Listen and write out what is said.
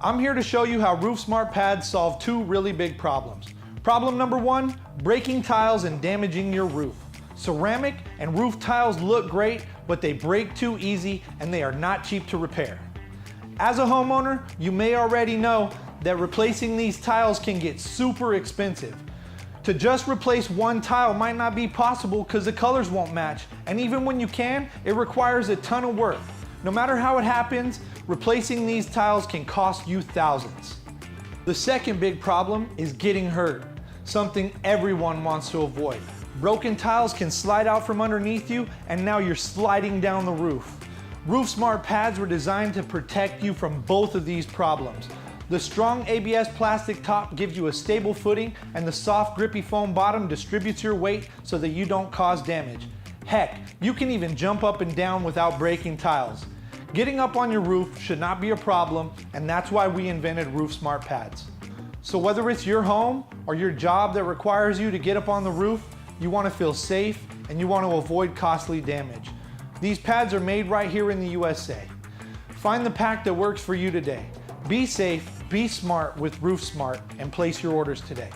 I'm here to show you how RoofSmart Pads solve two really big problems. Problem number one, breaking tiles and damaging your roof. Ceramic and roof tiles look great, but they break too easy and they are not cheap to repair. As a homeowner, you may already know that replacing these tiles can get super expensive. To just replace one tile might not be possible because the colors won't match, and even when you can, it requires a ton of work. No matter how it happens, replacing these tiles can cost you thousands. The second big problem is getting hurt, something everyone wants to avoid. Broken tiles can slide out from underneath you, and now you're sliding down the roof. RoofSmart Pads were designed to protect you from both of these problems. The strong ABS plastic top gives you a stable footing, and the soft grippy foam bottom distributes your weight so that you don't cause damage. Heck, you can even jump up and down without breaking tiles. Getting up on your roof should not be a problem, and that's why we invented RoofSmart Pads. So whether it's your home or your job that requires you to get up on the roof, you want to feel safe and you want to avoid costly damage. These pads are made right here in the USA. Find the pack that works for you today. Be safe, be smart with RoofSmart, and place your orders today.